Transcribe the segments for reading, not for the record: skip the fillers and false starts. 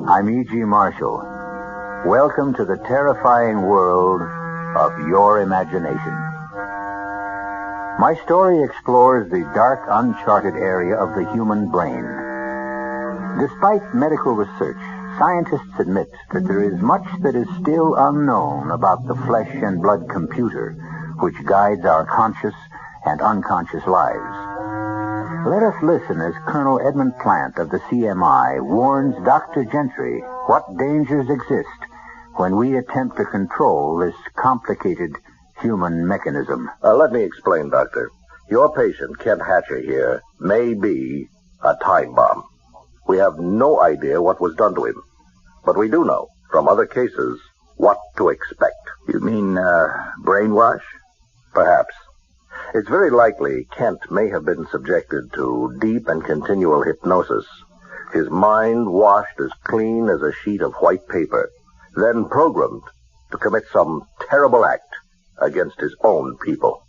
I'm E.G. Marshall. Welcome to the terrifying world of your imagination. My story explores the dark, uncharted area of the human brain. Despite medical research, scientists admit that there is much that is still unknown about the flesh and blood computer which guides our conscious and unconscious lives. Let us listen as Colonel Edmund Plant of the CMI warns Dr. Gentry what dangers exist when we attempt to control this complicated human mechanism. Let me explain, Doctor. Your patient, Kent Hatcher here, may be a time bomb. We have no idea what was done to him. But we do know, from other cases, what to expect. You mean, brainwash? Perhaps. It's very likely Kent may have been subjected to deep and continual hypnosis, his mind washed as clean as a sheet of white paper, then programmed to commit some terrible act against his own people.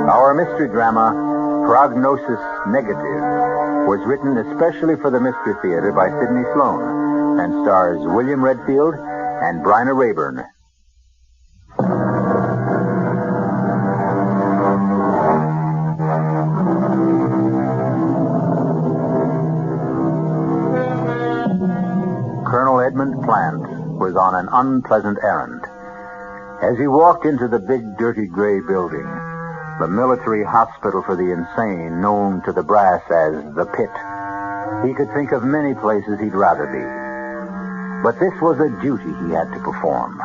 Our mystery drama, Prognosis Negative, was written especially for the Mystery Theater by Sidney Sloan and stars William Redfield and Bryna Rayburn. Colonel Edmund Plant was on an unpleasant errand. As he walked into the big, dirty gray building, the military hospital for the insane, known to the brass as the Pit, he could think of many places he'd rather be. But this was a duty he had to perform,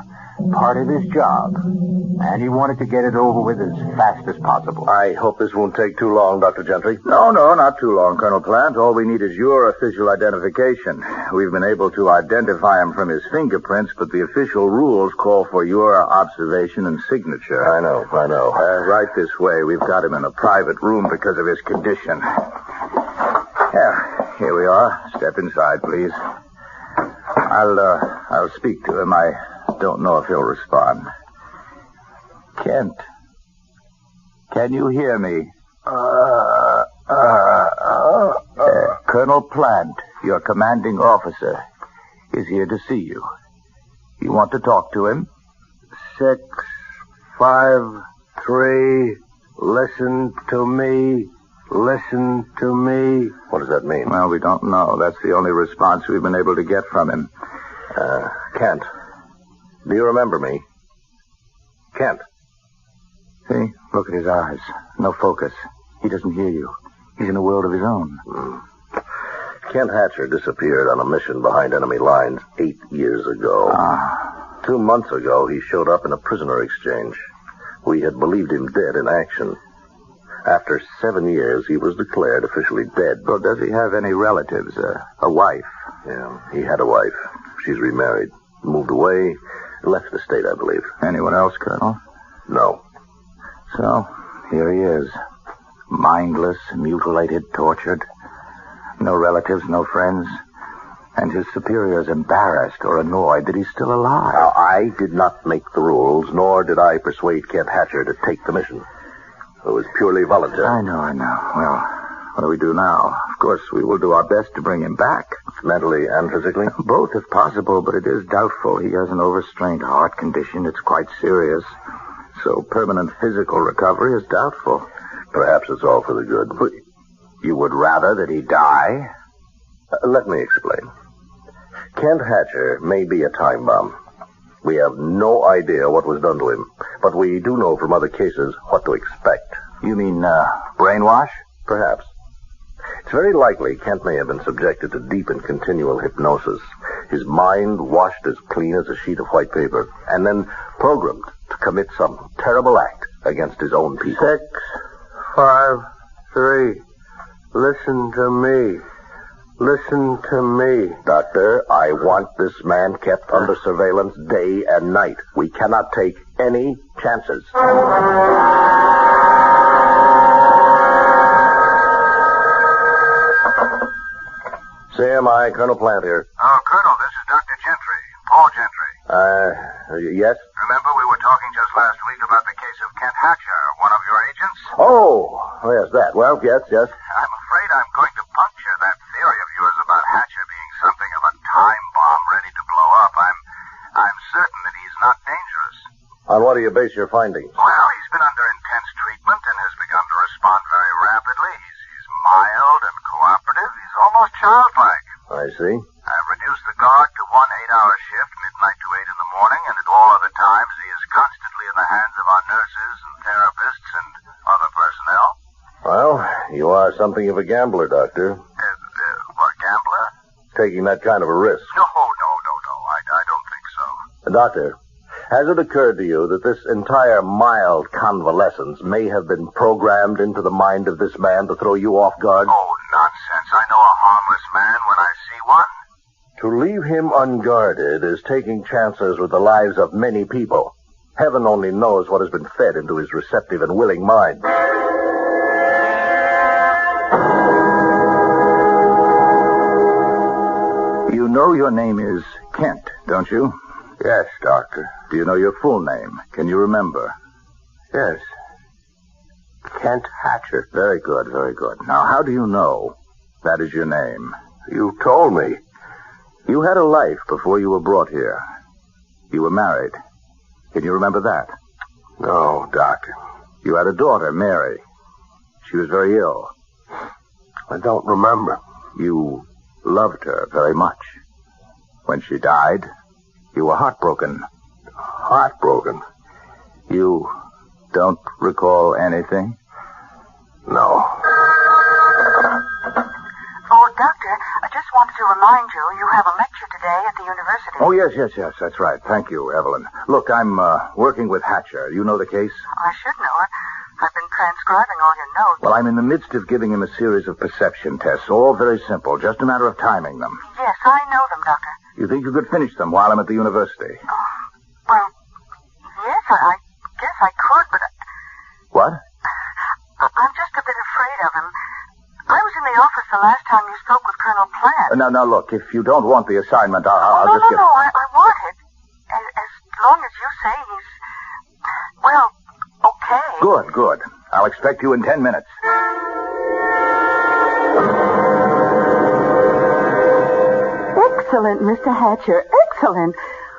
part of his job, and he wanted to get it over with as fast as possible. I hope this won't take too long, Dr. Gentry. No, not too long, Colonel Plant. All we need is your official identification. We've been able to identify him from his fingerprints, but the official rules call for your observation and signature. I know. Right this way. We've got him in a private room because of his condition. Yeah, here we are. Step inside, please. I'll speak to him. I don't know if he'll respond. Kent, can you hear me? Colonel Plant, your commanding officer, is here to see you. You want to talk to him? 6, 5, 3, listen to me. Listen to me. What does that mean? Well, we don't know. That's the only response we've been able to get from him. Kent, do you remember me? Kent. See? Look at his eyes. No focus. He doesn't hear you. He's in a world of his own. Kent Hatcher disappeared on a mission behind enemy lines 8 years ago. 2 months ago, he showed up in a prisoner exchange. We had believed him dead in action. After 7 years, he was declared officially dead. Well, does he have any relatives? A wife? Yeah, he had a wife. She's remarried. Moved away. Left the state, I believe. Anyone else, Colonel? No. So, here he is. Mindless, mutilated, tortured. No relatives, no friends. And his superiors embarrassed or annoyed that he's still alive. Now, I did not make the rules, nor did I persuade Kent Hatcher to take the mission. It was purely voluntary. I know. Well, what do we do now? Of course, we will do our best to bring him back. Mentally and physically? Both, if possible, but it is doubtful. He has an overstrained heart condition. It's quite serious. So permanent physical recovery is doubtful. Perhaps it's all for the good. You would rather that he die? Let me explain. Kent Hatcher may be a time bomb. We have no idea what was done to him, but we do know from other cases what to expect. You mean, brainwash? Perhaps. It's very likely Kent may have been subjected to deep and continual hypnosis, his mind washed as clean as a sheet of white paper, and then programmed to commit some terrible act against his own people. 6, 5, 3, listen to me. Listen to me. Doctor, I want this man kept under surveillance day and night. We cannot take any chances. CMI, Colonel Plant here. Oh, Colonel, this is Dr. Gentry, Paul Gentry. Yes? Remember we were talking just last week about the case of Kent Hatcher, one of your your agents? Oh, yes, that. Well, yes. I'm afraid I'm going to puncture that theory of yours about Hatcher being something of a time bomb ready to blow up. I'm certain that he's not dangerous. On what do you base your findings? Well, he's been under intense treatment and has begun to respond very rapidly. He's mild and cooperative. He's almost childlike. I see. I've reduced the guard to 1 8-hour shift, midnight to 8 in the morning, and at all other times he is constantly in the hands of our nurses and therapists and other personnel. Well, you are something of a gambler, Doctor. What, gambler? Taking that kind of a risk. No. I don't think so. Doctor, has it occurred to you that this entire mild convalescence may have been programmed into the mind of this man to throw you off guard? Oh, nonsense. I know a harmless man when I see one. To leave him unguarded is taking chances with the lives of many people. Heaven only knows what has been fed into his receptive and willing mind. You know your name is Kent, don't you? Yes, Doctor. Do you know your full name? Can you remember? Yes. Kent Hatcher. Very good, very good. Now, how do you know that is your name? You told me. You had a life before you were brought here. You were married. Can you remember that? No, Doctor. You had a daughter, Mary. She was very ill. I don't remember. You loved her very much. When she died, you were heartbroken. Heartbroken? You don't recall anything? No. Oh, Doctor, I just wanted to remind you have a lecture today at the university. Oh, yes, that's right. Thank you, Evelyn. Look, I'm working with Hatcher. You know the case? I should know it. I've been transcribing all your notes. Well, I'm in the midst of giving him a series of perception tests, all very simple, just a matter of timing them. Yes, I know them, Doctor. You think you could finish them while I'm at the university? Oh, well, yes, I guess I could, but... What? I'm just a bit afraid of him. I was in the office the last time you spoke with Colonel Plant. Now, look, if you don't want the assignment, I'll just get... No, I want it. As long as you say he's... Well, okay. Good. I'll expect you in 10 minutes. Excellent, Mr. Hatcher. Excellent.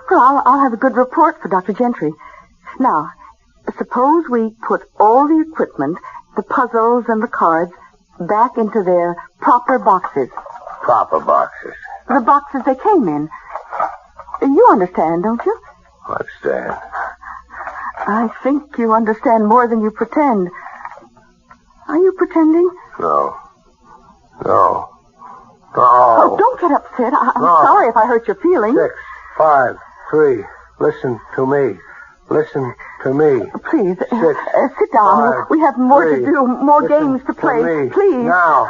Well, I'll have a good report for Dr. Gentry. Now, suppose we put all the equipment, the puzzles and the cards, back into their proper boxes. Proper boxes? The boxes they came in. You understand, don't you? Understand. I think you understand more than you pretend. Are you pretending? No. Oh, don't get upset. I'm sorry if I hurt your feelings. 6, 5, 3. Listen to me. Listen to me. Please, 6, sit down. 5, we have more 3. to do, more games to play. Me. Please. Now.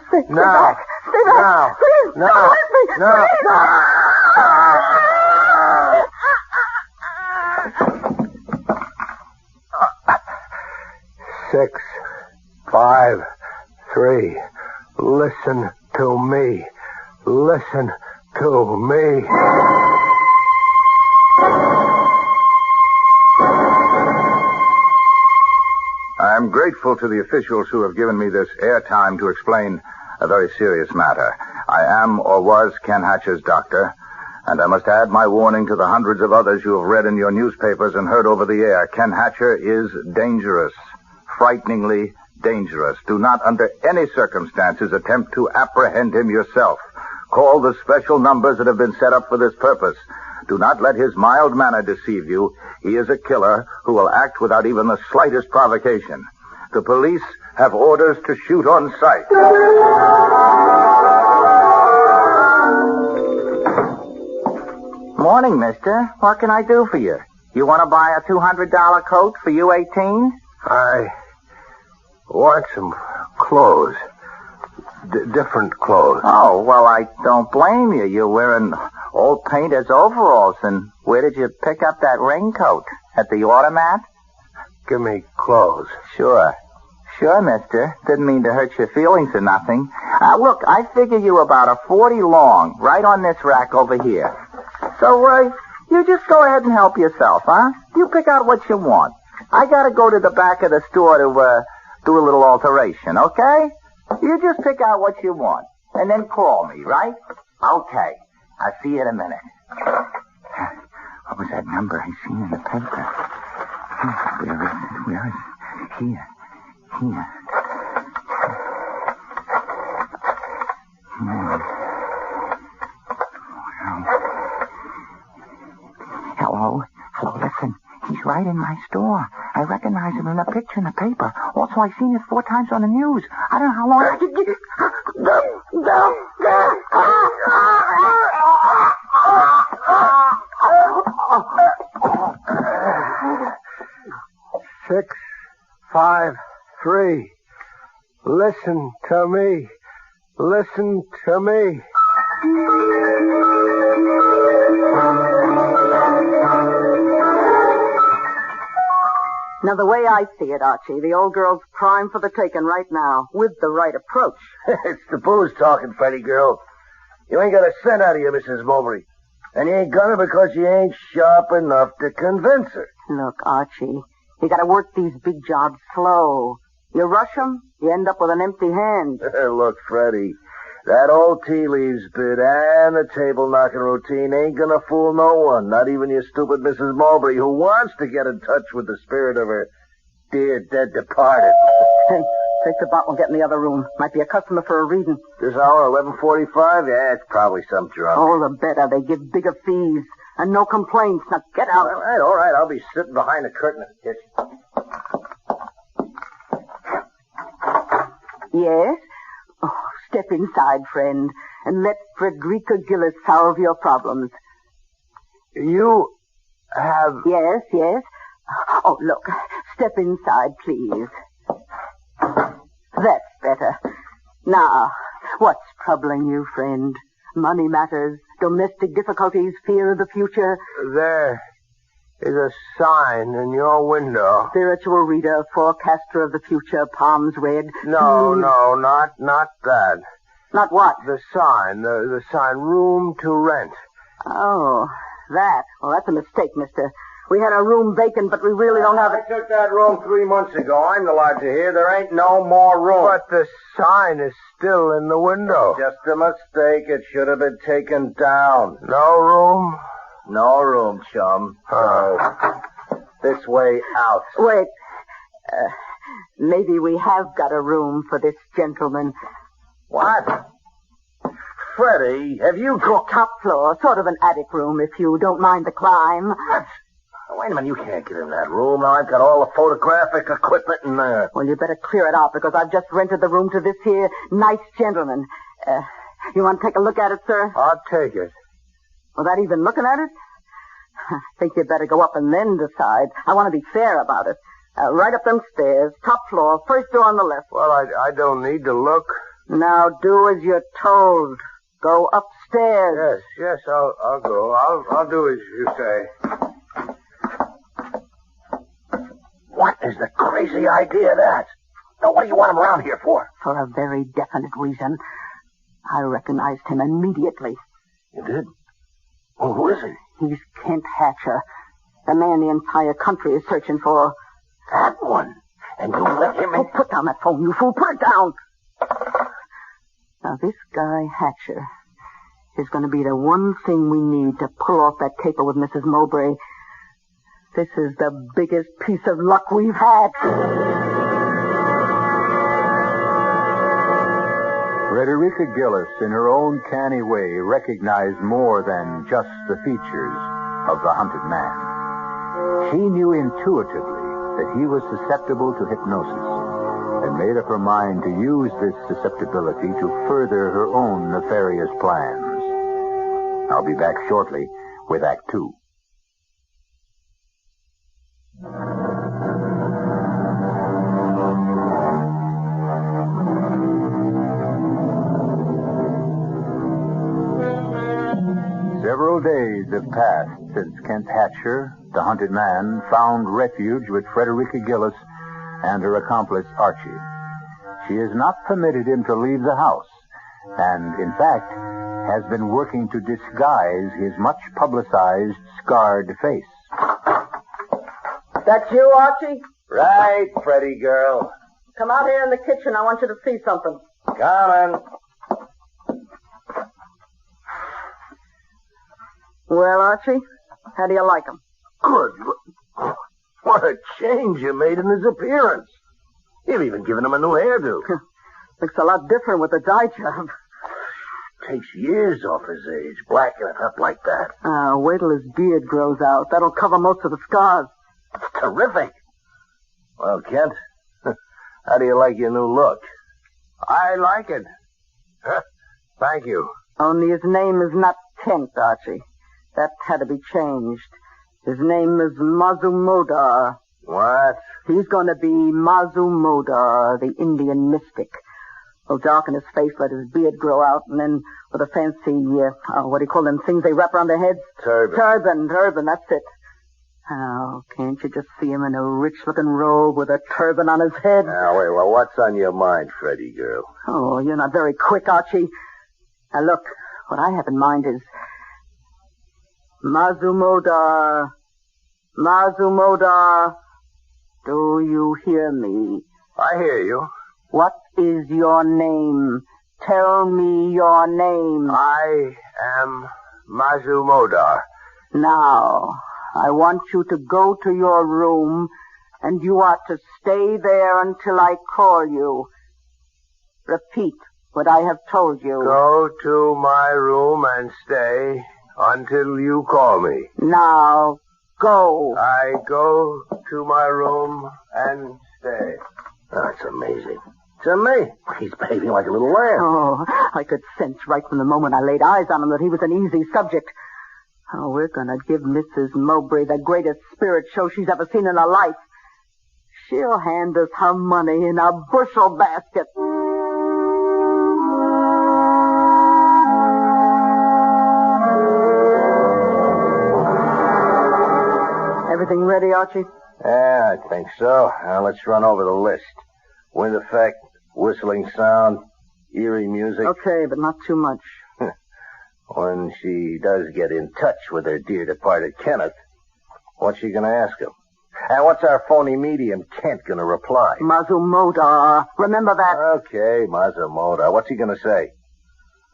Stay back. Stay back. Now. Please, Now. stay with me. Now. Please. 6, 5, 3. Listen to me. Listen to me. I'm grateful to the officials who have given me this airtime to explain a very serious matter. I am or was Ken Hatcher's doctor, and I must add my warning to the hundreds of others you have read in your newspapers and heard over the air. Ken Hatcher is dangerous, frighteningly dangerous. Do not under any circumstances attempt to apprehend him yourself. Call the special numbers that have been set up for this purpose. Do not let his mild manner deceive you. He is a killer who will act without even the slightest provocation. The police have orders to shoot on sight. Morning, mister. What can I do for you? You want to buy a $200 coat for U-18? I want some clothes. Different clothes. Oh, well, I don't blame you. You're wearing old painter's overalls. And where did you pick up that raincoat? At the automat? Give me clothes. Sure, mister. Didn't mean to hurt your feelings or nothing. Look, I figure you about a 40 long, right on this rack over here. So, you just go ahead and help yourself, huh? You pick out what you want. I gotta go to the back of the store to do a little alteration, okay? You just pick out what you want, and then call me, right? Okay. I'll see you in a minute. What was that number I seen in the paper? Where is it? Where is it? Here. Hello, listen. He's right in my store. I recognize him in a picture in the paper. Also, I've seen it 4 times on the news. I don't know how long I can get... 6, 5, 3. Listen to me. Listen to me. Now, the way I see it, Archie, the old girl's prime for the taking right now, with the right approach. It's the booze talking, Freddie girl. You ain't got a cent out of you, Mrs. Mowbray. And you ain't gonna because you ain't sharp enough to convince her. Look, Archie, you gotta work these big jobs slow. You rush 'em, you end up with an empty hand. Look, Freddie, that old tea leaves bit and the table knocking routine ain't gonna fool no one, not even your stupid Mrs. Mowbray, who wants to get in touch with the spirit of her dear dead departed. Hey, take the bottle and get in the other room. Might be a customer for a reading. This hour, 11:45? Yeah, it's probably some drunk. Oh, the better. They give bigger fees. And no complaints. Now get out. All right. I'll be sitting behind the curtain in the kitchen. Yes? Oh, step inside, friend, and let Frederica Gillis solve your problems. You have... Yes. Oh, look. Step inside, please. That's better. Now, what's troubling you, friend? Money matters, domestic difficulties, fear of the future. There is a sign in your window. Spiritual reader, forecaster of the future, palms red. No, not that. Not what? The sign, the sign, room to rent. Oh, that. Well, that's a mistake, mister. We had a room vacant, but we really don't have it. I took that room 3 months ago. I'm the lodger here. There ain't no more room. But the sign is still in the window. Just a mistake. It should have been taken down. No room? No room, chum. So, this way out. Wait. Maybe we have got a room for this gentleman. What? Freddie, have you got... Top floor, sort of an attic room, if you don't mind the climb. What? Wait a minute, you can't get in that room. Now, I've got all the photographic equipment in there. Well, you better clear it out, because I've just rented the room to this here nice gentleman. You want to take a look at it, sir? I'll take it. Without even looking at it? I think you'd better go up and then decide. I want to be fair about it. Right up them stairs, top floor, first door on the left. Well, I don't need to look. Now, do as you're told. Go upstairs. Yes, I'll go. I'll do as you say. What is the crazy idea of that? Now, what do you want him around here for? For a very definite reason. I recognized him immediately. You did? Well, who is he? He's Kent Hatcher, the man the entire country is searching for. That one. And you let him in? Oh, put down that phone, you fool. Put it down. Now, this guy, Hatcher, is going to be the one thing we need to pull off that caper with Mrs. Mowbray. This is the biggest piece of luck we've had. Frederica Gillis, in her own canny way, recognized more than just the features of the hunted man. She knew intuitively that he was susceptible to hypnosis and made up her mind to use this susceptibility to further her own nefarious plans. I'll be back shortly with Act Two. Several days have passed since Kent Hatcher, the hunted man, found refuge with Frederica Gillis and her accomplice, Archie. She has not permitted him to leave the house, and, in fact, has been working to disguise his much-publicized, scarred face. That you, Archie? Right, Freddy girl. Come out here in the kitchen. I want you to see something. Coming. Well, Archie, how do you like him? Good. What a change you made in his appearance. You've even given him a new hairdo. Looks a lot different with the dye job. Takes years off his age, blacking it up like that. Wait till his beard grows out. That'll cover most of the scars. It's terrific. Well, Kent, how do you like your new look? I like it. Thank you. Only his name is not Kent, Archie. That had to be changed. His name is Mazumodar. What? He's going to be Mazumodar, the Indian mystic. He'll darken his face, let his beard grow out, and then with a fancy, what do you call them things they wrap around their heads? Turban. Turban, that's it. Oh, can't you just see him in a rich-looking robe with a turban on his head? Now, wait, well, what's on your mind, Freddy girl? Oh, you're not very quick, Archie. Now, look, what I have in mind is Mazumodar. Mazumodar, do you hear me? I hear you. What is your name? Tell me your name. I am Mazumodar. Now, I want you to go to your room, and you are to stay there until I call you. Repeat what I have told you. Go to my room and stay until you call me. Now, go. I go to my room and stay. That's amazing. It's amazing. He's behaving like a little lamb. Oh, I could sense right from the moment I laid eyes on him that he was an easy subject. Oh, we're going to give Mrs. Mowbray the greatest spirit show she's ever seen in her life. She'll hand us her money in a bushel basket. Everything ready, Archie? Yeah, I think so. Now let's run over the list. Wind effect, whistling sound, eerie music. Okay, but not too much. When she does get in touch with her dear departed Kenneth, what's she going to ask him? And what's our phony medium Kent going to reply? Mazumodar. Remember that? Okay, Mazumodar. What's he going to say?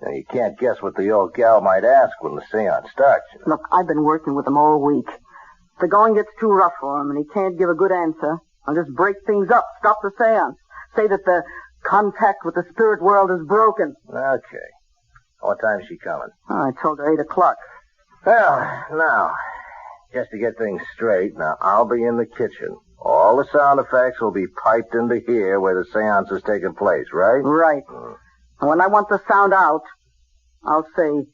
Now, you can't guess what the old gal might ask when the seance starts. Look, I've been working with him all week. If the going gets too rough for him and he can't give a good answer, I'll just break things up, stop the seance, say that the contact with the spirit world is broken. Okay. What time's she coming? Oh, I told her 8 o'clock. Well, now, just to get things straight, now, I'll be in the kitchen. All the sound effects will be piped into here where the seance is taking place, right? Right. And when I want the sound out, I'll say,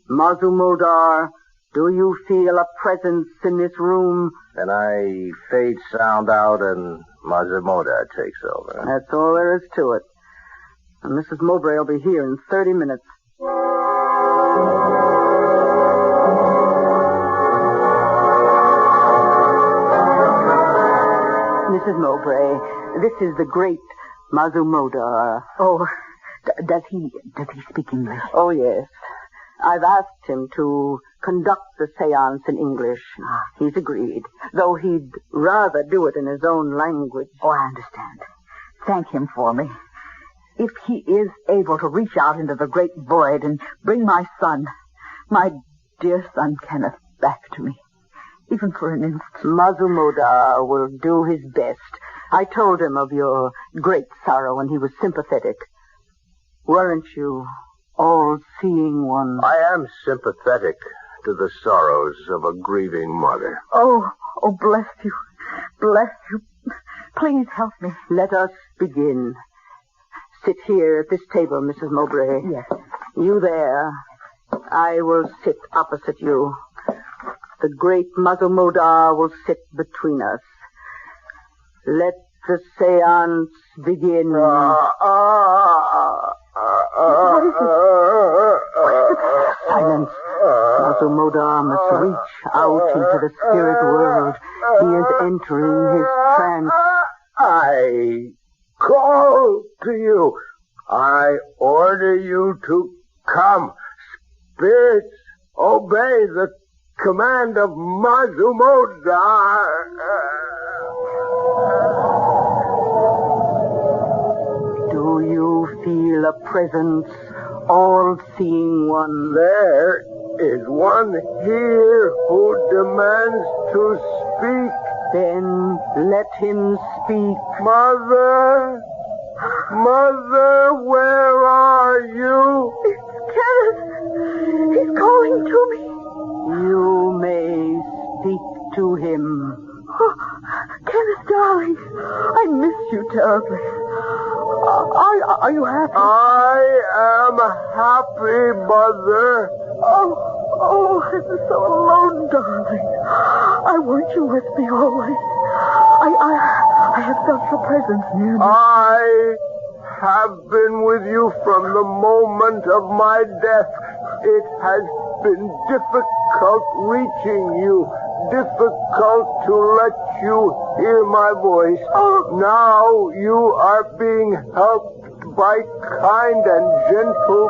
Mazumodar, do you feel a presence in this room? Then I fade sound out and Mazumodar takes over. That's all there is to it. And Mrs. Mowbray will be here in 30 minutes. Mrs. Mowbray, this is the great Mazumodar. Oh, does he speak English? Oh, yes. I've asked him to conduct the seance in English. He's agreed, though he'd rather do it in his own language. Oh, I understand. Thank him for me. If he is able to reach out into the great void and bring my son, my dear son Kenneth, back to me, even for an instant. Mazumodar will do his best. I told him of your great sorrow, and he was sympathetic. Weren't you all-seeing one? I am sympathetic to the sorrows of a grieving mother. Oh, bless you. Bless you. Please help me. Let us begin. Sit here at this table, Mrs. Mowbray. Yes. You there. I will sit opposite you. The great Mazumodar will sit between us. Let the seance begin. What is it? Silence. Mazumodar must reach out into the spirit world. He is entering his trance. I call to you. I order you to come. Spirits, obey the command of Mazumodar. presence, all-seeing one. There is one here who demands to speak. Then let him speak. Mother! Mother, where are you? It's Kenneth. He's calling to me. You may speak to him. Oh, Kenneth, darling, I miss you terribly. Are you happy? I am happy, Mother. Oh, I'm so alone, darling. I want you with me always. I have felt your presence near me. I have been with you from the moment of my death. It has been difficult reaching you, difficult to let you hear my voice. Now you are being helped by kind and gentle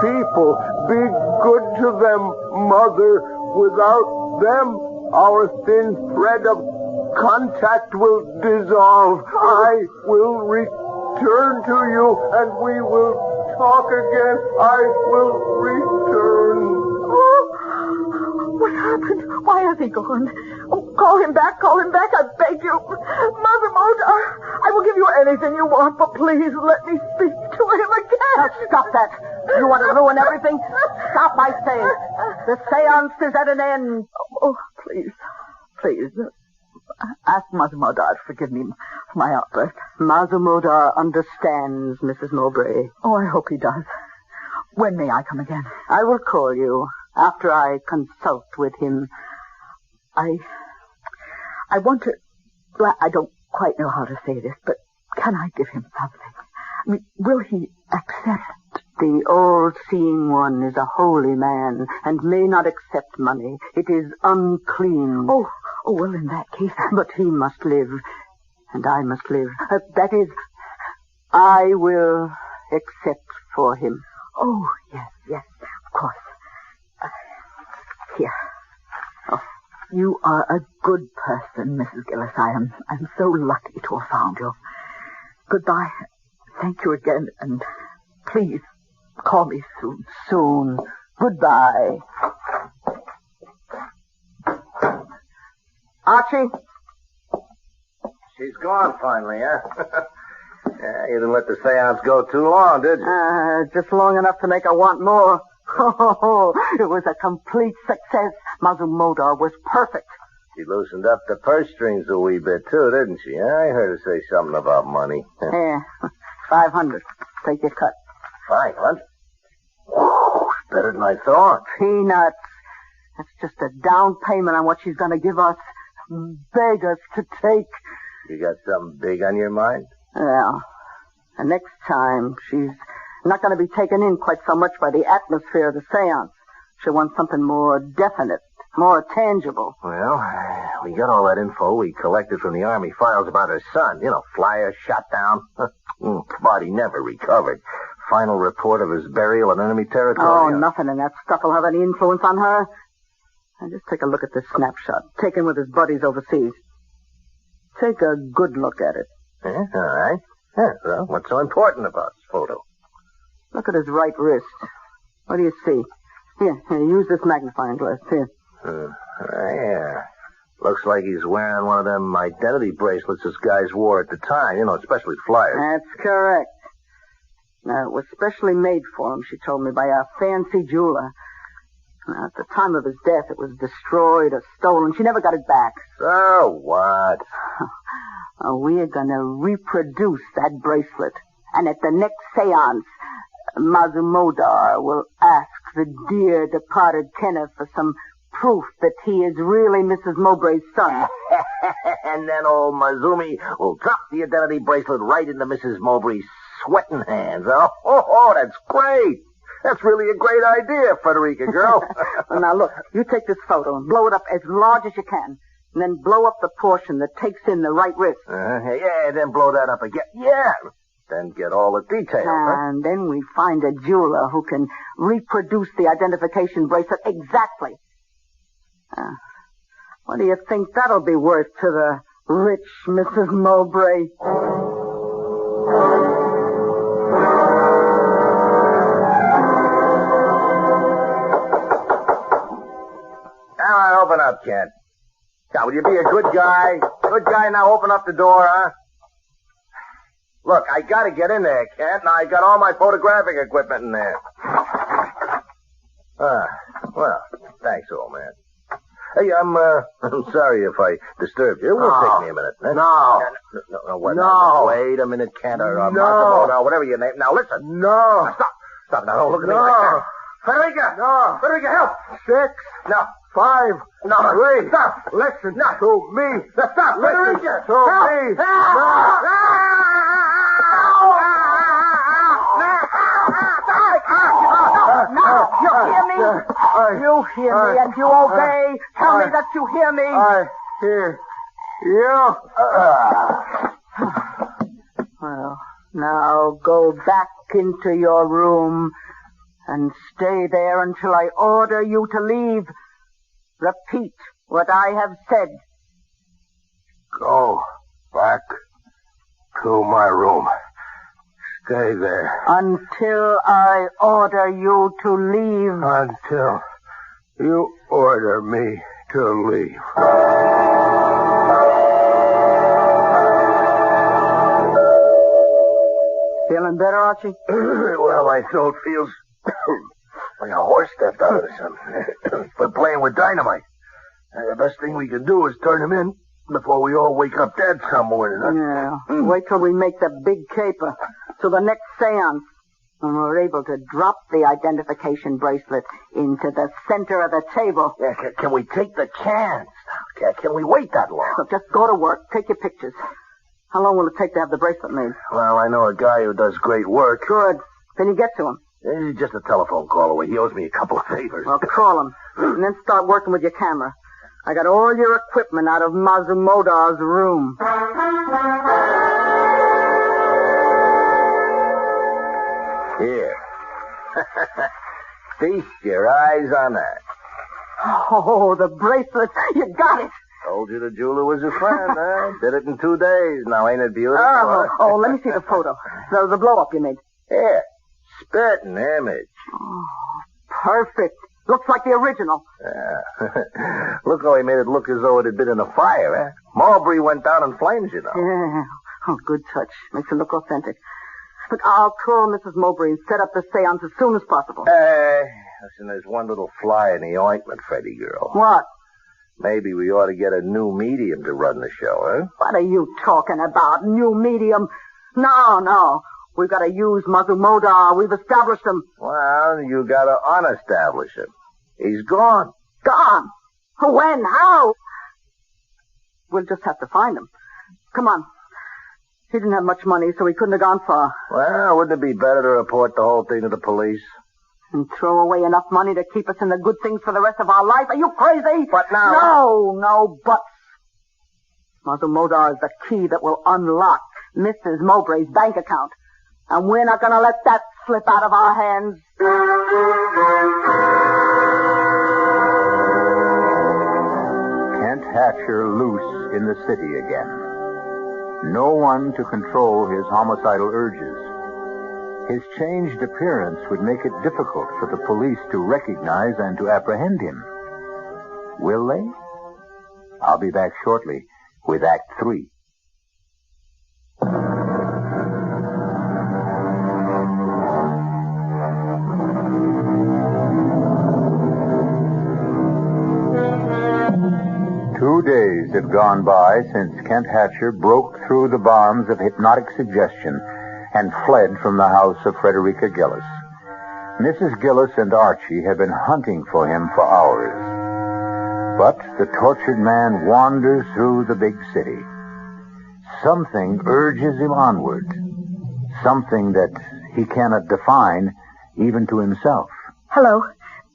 people. Be good to them, Mother. Without them, our thin thread of contact will dissolve. I will return to you, and we will talk again. I will return. Oh, what happened? Why has he gone? Oh, call him back, I beg you. Mother Modar, I will give you anything you want, but please let me speak to him again. Now, stop that. You want to ruin everything? Stop, I say. The seance is at an end. Oh, please. Ask Mother Modar to forgive me for my outburst. Mother Modar understands, Mrs. Mowbray. Oh, I hope he does. When may I come again? I will call you after I consult with him. I want to... Well, I don't quite know how to say this, but can I give him something? I mean, will he accept? The all-seeing one is a holy man and may not accept money. It is unclean. Oh, well, in that case... But he must live, and I must live. That is, I will accept for him. Oh, yes, of course. Here. Oh, you are a good person, Mrs. Gillis. I'm so lucky to have found you. Goodbye. Thank you again, and please call me soon. Soon. Goodbye. Archie? She's gone finally, huh? Yeah, you didn't let the seance go too long, did you? Just long enough to make her want more. Oh, it was a complete success. Mother Modar was perfect. She loosened up the purse strings a wee bit, too, didn't she? I heard her say something about money. Yeah, 500. Take your cut. 500? Whew, better than I thought. Peanuts. That's just a down payment on what she's going to give us. Beg us to take. You got something big on your mind? Well, the next time, she's not going to be taken in quite so much by the atmosphere of the seance. She wants something more definite, more tangible. Well, we got all that info we collected from the Army files about her son. Flyer shot down. Body never recovered. Final report of his burial in enemy territory. Oh, nothing in that stuff will have any influence on her. Now, just take a look at this snapshot, taken with his buddies overseas. Take a good look at it. Yeah, all right. Yeah, well, what's so important about this photo? Look at his right wrist. What do you see? Here, use this magnifying glass. Here. Yeah. Looks like he's wearing one of them identity bracelets this guys wore at the time. Especially flyers. That's correct. Now, it was specially made for him, she told me, by a fancy jeweler. Now, at the time of his death, it was destroyed or stolen. She never got it back. So what? We are going to reproduce that bracelet. And at the next seance, Mother Modar will ask the dear departed Kenneth for some proof that he is really Mrs. Mowbray's son. And then old Mazumi will drop the identity bracelet right into Mrs. Mowbray's sweating hands. Oh, that's great. That's really a great idea, Frederica girl. Now, look, you take this photo and blow it up as large as you can. And then blow up the portion that takes in the right wrist. Yeah, then blow that up again. Yeah. Then get all the details. And then we find a jeweler who can reproduce the identification bracelet exactly. What do you think that'll be worth to the rich Mrs. Mowbray? Open up, Kent. Now, will you be a good guy? Good guy, now open up the door, huh? Look, I gotta get in there, Kent. Now, I got all my photographic equipment in there. Well, thanks, old man. Hey, I'm sorry if I disturbed you. It won't take me a minute. Huh? No, what? No. Wait a minute, Kent, or No. Massimo, whatever your name. Now, listen. No. Stop now. Don't look at me like that. Federica! No. Federica, help! 6, No. 5, No. 3. Stop. Listen No. to me. Stop. Listen Federica! to Help. me. Help. No, you hear me? You hear me and you obey. Tell me that you hear me. I hear you. Well, now go back into your room and stay there until I order you to leave. Repeat what I have said. Go back to my room. Stay there. Until I order you to leave. Until you order me to leave. Feeling better, Archie? Well, my throat feels like a horse stepped out of something. But playing with dynamite. The best thing we can do is turn him in before we all wake up dead some morning. Huh? Yeah. Wait till we make the big caper. So the next seance, when we're able to drop the identification bracelet into the center of the table. Yeah, can we take the chance? Can we wait that long? So just go to work. Take your pictures. How long will it take to have the bracelet made? Well, I know a guy who does great work. Good. Can you get to him? He's just a telephone call away. He owes me a couple of favors. Well, call him. And then start working with your camera. I got all your equipment out of Mazumoda's room. Here. Feast your eyes on that. Oh, the bracelet. You got it. Told you the jeweler was a friend, huh? Did it in 2 days. Now, ain't it beautiful? Oh, let me see the photo. The blow-up you made. Here. Spitting image. Oh, perfect. Looks like the original. Yeah. Look how he made it look as though it had been in a fire, eh? Mulberry went down in flames, you know. Yeah. Oh, good touch. Makes it look authentic. Look, I'll call Mrs. Mowbray and set up the seance as soon as possible. Listen, there's one little fly in the ointment, Freddie girl. What? Maybe we ought to get a new medium to run the show, huh? What are you talking about? New medium? No. We've got to use Mazumoda. We've established him. Well, you got to unestablish him. He's gone. Gone? When? How? We'll just have to find him. Come on. He didn't have much money, so he couldn't have gone far. Well, wouldn't it be better to report the whole thing to the police? And throw away enough money to keep us in the good things for the rest of our life? Are you crazy? But now... No buts. Mazumoda is the key that will unlock Mrs. Mowbray's bank account. And we're not going to let that slip out of our hands. Kent Hatcher loose in the city again. No one to control his homicidal urges. His changed appearance would make it difficult for the police to recognize and to apprehend him. Will they? I'll be back shortly with Act 3. Two days have gone by since Kent Hatcher broke through the bonds of hypnotic suggestion and fled from the house of Frederica Gillis. Mrs. Gillis and Archie have been hunting for him for hours. But the tortured man wanders through the big city. Something urges him onward. Something that he cannot define even to himself. Hello.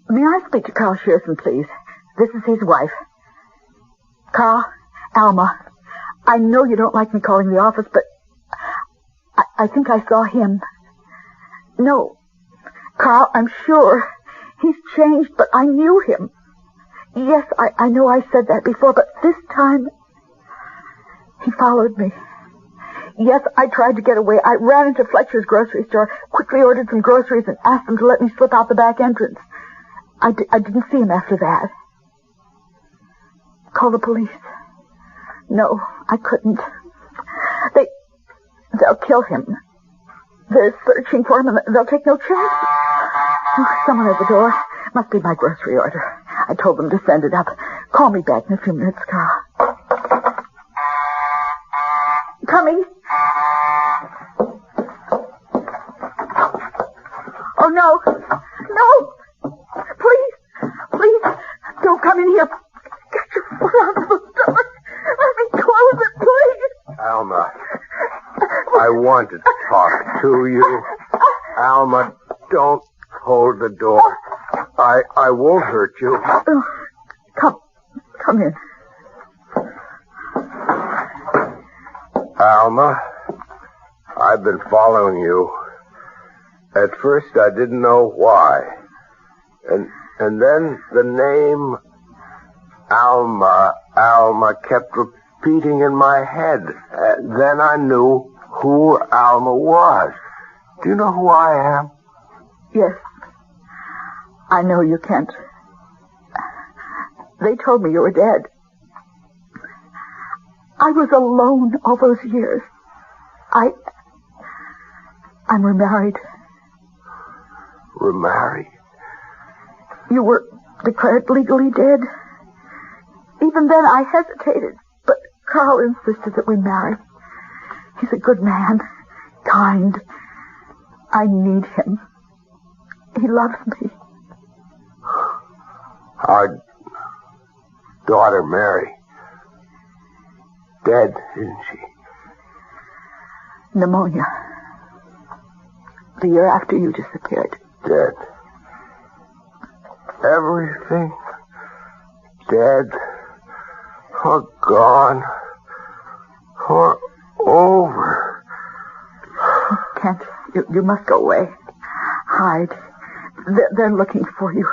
May I speak to Carl Shearson, please? This is his wife. Carl, Alma, I know you don't like me calling the office, but I think I saw him. No, Carl, I'm sure. He's changed, but I knew him. Yes, I know I said that before, but this time he followed me. Yes, I tried to get away. I ran into Fletcher's grocery store, quickly ordered some groceries, and asked them to let me slip out the back entrance. I didn't see him after that. call the police. No, I couldn't. They'll kill him. They're searching for him, and they'll take no chance. Oh, someone at the door. Must be my grocery order. I told them to send it up. Call me back in a few minutes, Carl. Coming. Oh, no. No. Please, don't come in here. Get your foot out of the door. Let me close it, please. Alma, I want to talk to you. Alma, don't hold the door. I won't hurt you. Oh, come in. Alma, I've been following you. At first I didn't know why. And then the name Alma kept repeating in my head. Then I knew who Alma was. Do you know who I am? Yes. I know you can't. They told me you were dead. I was alone all those years. I'm remarried. Remarried? You were declared legally dead. Even then I hesitated, but Carl insisted that we marry. He's a good man, kind. I need him. He loves me. Our daughter, Mary. Dead, isn't she? Pneumonia. The year after you disappeared. Dead. Everything dead. Or gone. Or over. Kent, you must go away. Hide. They're looking for you.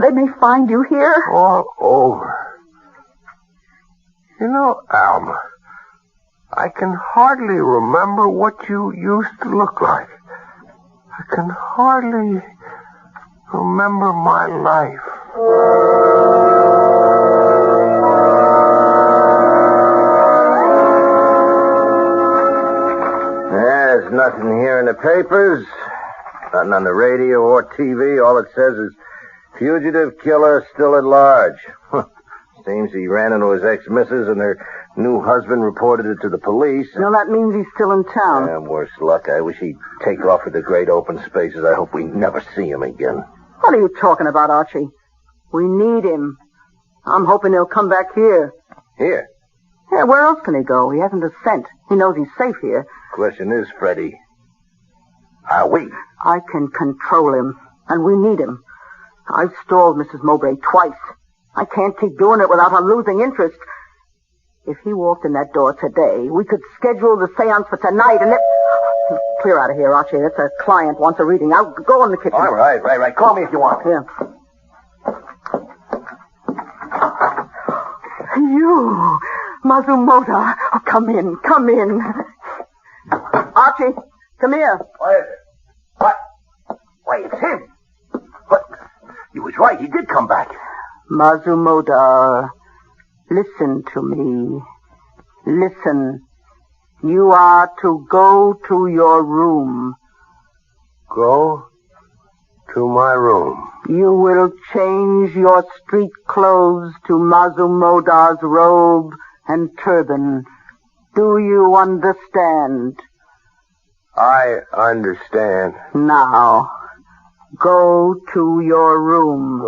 They may find you here. All over. You know, Alma, I can hardly remember what you used to look like. I can hardly remember my life. There's nothing here in the papers. Nothing on the radio or TV. All it says is, fugitive killer still at large. Seems he ran into his ex-missus and her new husband reported it to the police. No, that means he's still in town. Yeah, worse luck. I wish he'd take off with the great open spaces. I hope we never see him again. What are you talking about, Archie? We need him. I'm hoping he'll come back here. Here? Yeah, where else can he go? He hasn't a cent. He knows he's safe here. Question is, Freddie, are we? I can control him, and we need him. I've stalled Mrs. Mowbray twice. I can't keep doing it without her losing interest. If he walked in that door today, we could schedule the seance for tonight and then... Clear out of here, Archie. That's a client wants a reading. I'll go in the kitchen. All right. Call me if you want. Yeah. You, Mazumoto. Oh, come in. Archie, come here. What is it? What? Why, it's him. But he was right. He did come back. Mazumoto, listen to me. Listen. You are to go to your room. Go to my room. You will change your street clothes to Mazumoto's robe and turban. Do you understand? I understand. Now, go to your room.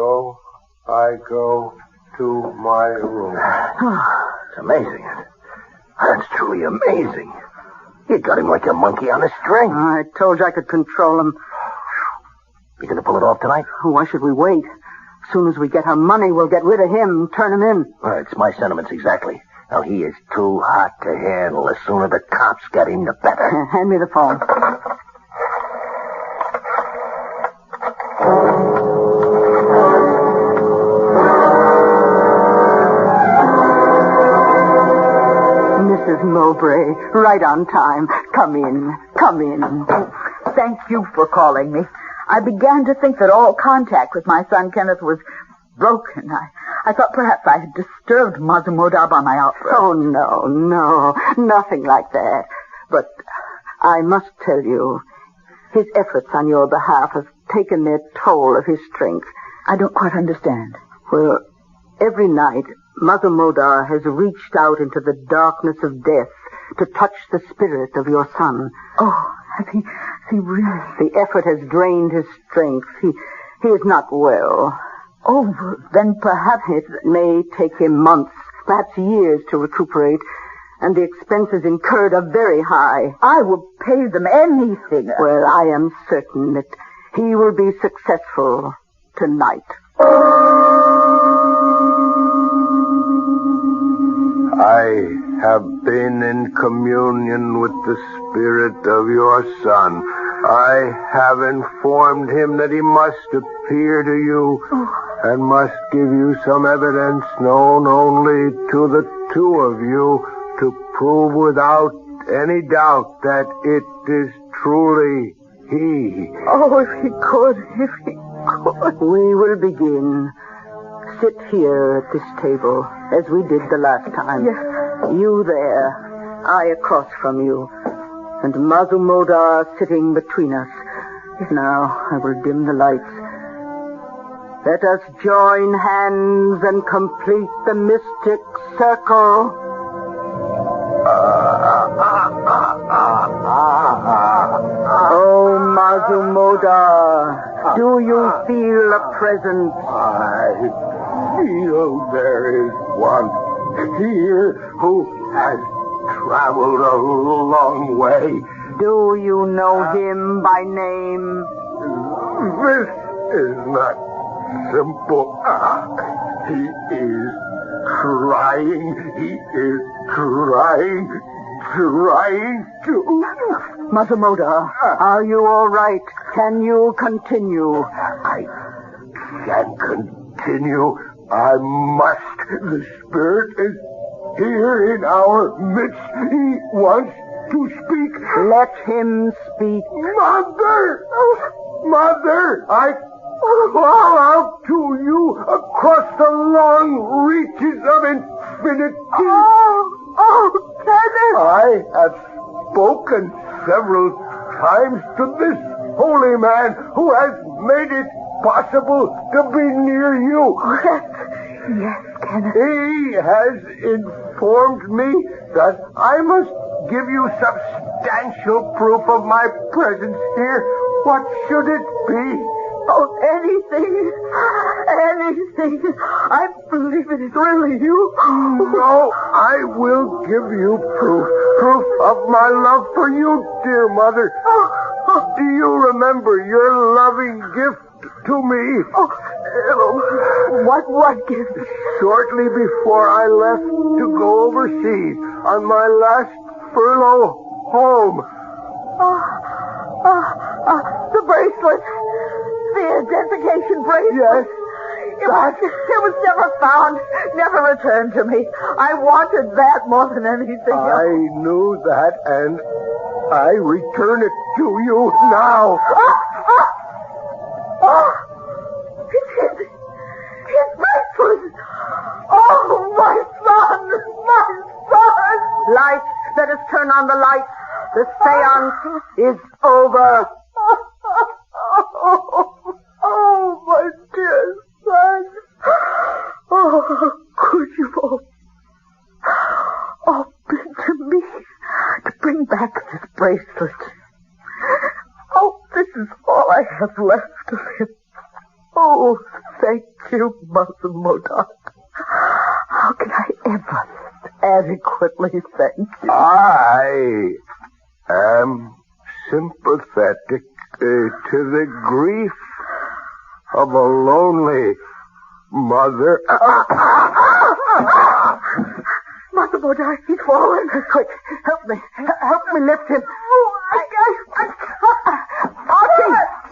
I go to my room. It's amazing. That's truly amazing. You got him like a monkey on a string. I told you I could control him. You gonna pull it off tonight? Why should we wait? As soon as we get our money, we'll get rid of him, turn him in. Well, it's my sentiments exactly. Now, he is too hot to handle. The sooner the cops get him, the better. Hand me the phone. Mrs. Mowbray, right on time. Come in. Thank you for calling me. I began to think that all contact with my son Kenneth was broken. I thought perhaps I had disturbed Mazumodar by my outburst. Oh, no, nothing like that. But I must tell you, his efforts on your behalf have taken their toll of his strength. I don't quite understand. Well, every night, Mazumodar has reached out into the darkness of death to touch the spirit of your son. Oh, has he really? The effort has drained his strength. He is not well. Oh, then perhaps it may take him months, perhaps years to recuperate, and the expenses incurred are very high. I will pay them anything. Well, I am certain that he will be successful tonight. I have been in communion with the spirit of your son. I have informed him that he must appear to you and must give you some evidence known only to the two of you to prove without any doubt that it is truly he. Oh, if he could. We will begin. Sit here at this table, as we did the last time. Yes. You there, I across from you, and Mazumodar sitting between us. Now I will dim the lights. Let us join hands and complete the mystic circle. Oh, Mazumodar, do you feel a presence? I feel there is one here who has traveled a long way. Do you know him by name? This is not simple. He is trying. He is trying to... Mazumodar, are you all right? Can you continue? I can't continue. I must. The spirit is here in our midst. He wants to speak. Let him speak. Mother! Mother! I call out to you across the long reaches of infinity. Oh, Kenneth! I have spoken several times to this holy man who has made it possible to be near you. Yes, Kenneth. He has informed me that I must give you substantial proof of my presence here. What should it be? Oh, anything. I believe it is really you. No, I will give you proof of my love for you, dear mother. Do you remember your loving gift to me? What gift? Shortly before I left to go overseas on my last furlough home. The bracelet. The identification bracelet. Yes. It was never found, never returned to me. I wanted that more than anything else. I knew that, and I return it to you now. His bracelet. Oh, my son. Lights, let us turn on the lights. The seance is over. Oh, my dear son. Oh, could you all been to me to bring back this bracelet? Oh, this is all I have left of him. Oh, thank you, Mazumodar. How can I ever adequately thank you? I am sympathetic to the grief of a lonely mother. Mazumodar, he's fallen. Quick, help me lift him.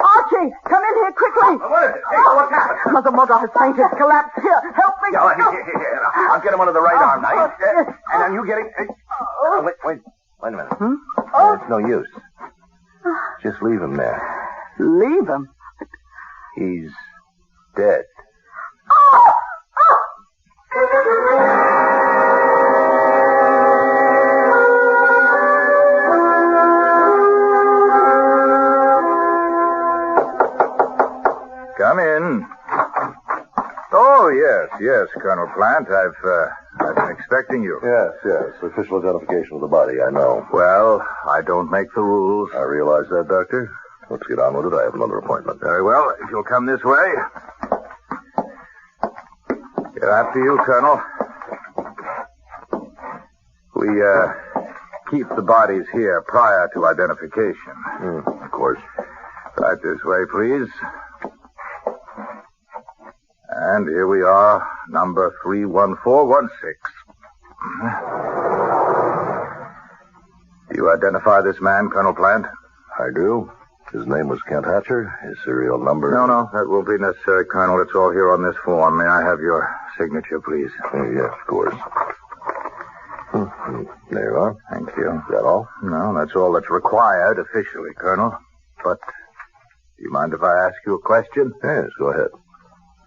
Archie, come in here quickly. What is it? Hey, what's happened? Mazumodar has fainted, collapsed. Here, help me. Here. I'll get him under the right arm now. And then you get him. Wait a minute. It's no use. Just leave him there. Leave him? He's dead. Come in. Oh, yes, Colonel Plant. I've been expecting you. Yes. Official identification of the body, I know. Well, I don't make the rules. I realize that, Doctor. Let's get on with it. I have another appointment. Very well. If you'll come this way. After you, Colonel. We, keep the bodies here prior to identification. Of course. Right this way, please. And here we are, number 31416. You identify this man, Colonel Plant? I do. His name was Kent Hatcher. His serial number... No, that won't be necessary, Colonel. It's all here on this form. May I have your signature, please? Yes, of course. There you are. Thank you. Is that all? No, that's all that's required officially, Colonel. But do you mind if I ask you a question? Yes, go ahead.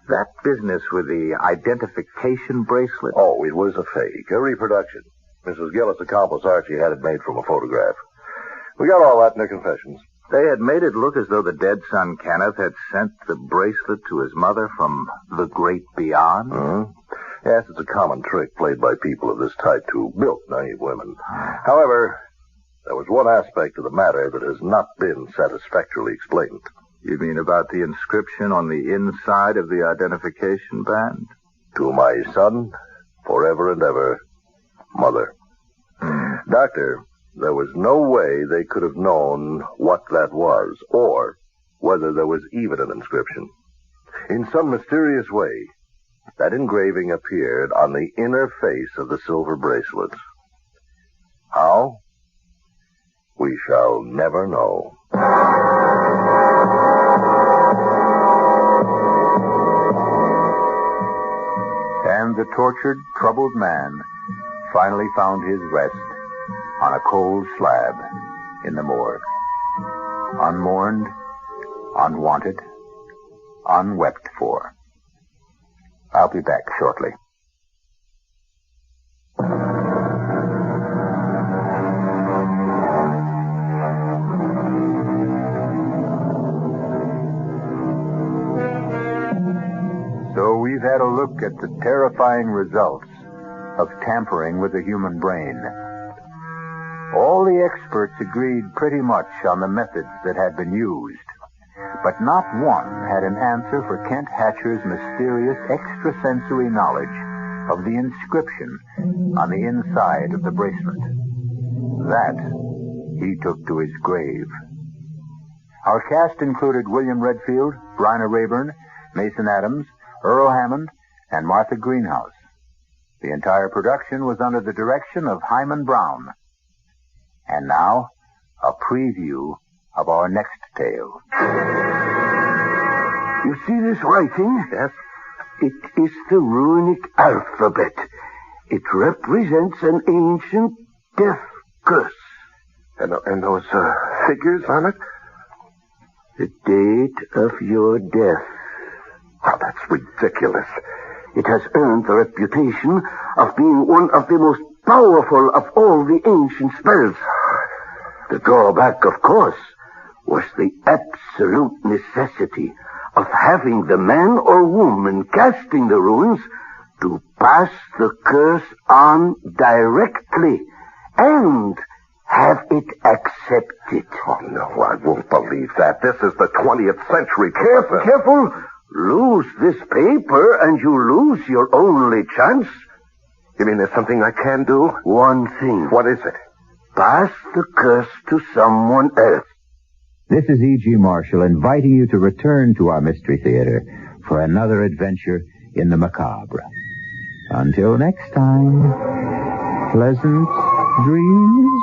That business with the identification bracelet? Oh, it was a fake, a reproduction. Mrs. Gillis' accomplice Archie had it made from a photograph. We got all that in their confessions. They had made it look as though the dead son Kenneth had sent the bracelet to his mother from the great beyond? Mm-hmm. Yes, it's a common trick played by people of this type to bilk naive women. However, there was one aspect of the matter that has not been satisfactorily explained. You mean about the inscription on the inside of the identification band? To my son, forever and ever, Mother. Doctor, there was no way they could have known what that was, or whether there was even an inscription. In some mysterious way, that engraving appeared on the inner face of the silver bracelets. How? We shall never know. And the tortured, troubled man finally found his rest on a cold slab in the morgue. Unmourned, unwanted, unwept for. I'll be back shortly. So we've had a look at the terrifying results of tampering with the human brain. All the experts agreed pretty much on the methods that had been used, but not one had an answer for Kent Hatcher's mysterious extrasensory knowledge of the inscription on the inside of the bracelet. That he took to his grave. Our cast included William Redfield, Bryna Rayburn, Mason Adams, Earl Hammond, and Martha Greenhouse. The entire production was under the direction of Hyman Brown. And now, a preview of our next tale. You see this writing? Yes? It is the runic alphabet. It represents an ancient death curse. And those figures on it? The date of your death. Oh, that's ridiculous. It has earned the reputation of being one of the most powerful of all the ancient spells. The drawback, of course, was the absolute necessity of having the man or woman casting the runes to pass the curse on directly and have it accepted. Oh, no, I won't believe that. This is the 20th century. Careful. Lose this paper and you lose your only chance. You mean there's something I can do? One thing. What is it? Pass the curse to someone else. This is E.G. Marshall inviting you to return to our Mystery Theater for another adventure in the macabre. Until next time, pleasant dreams.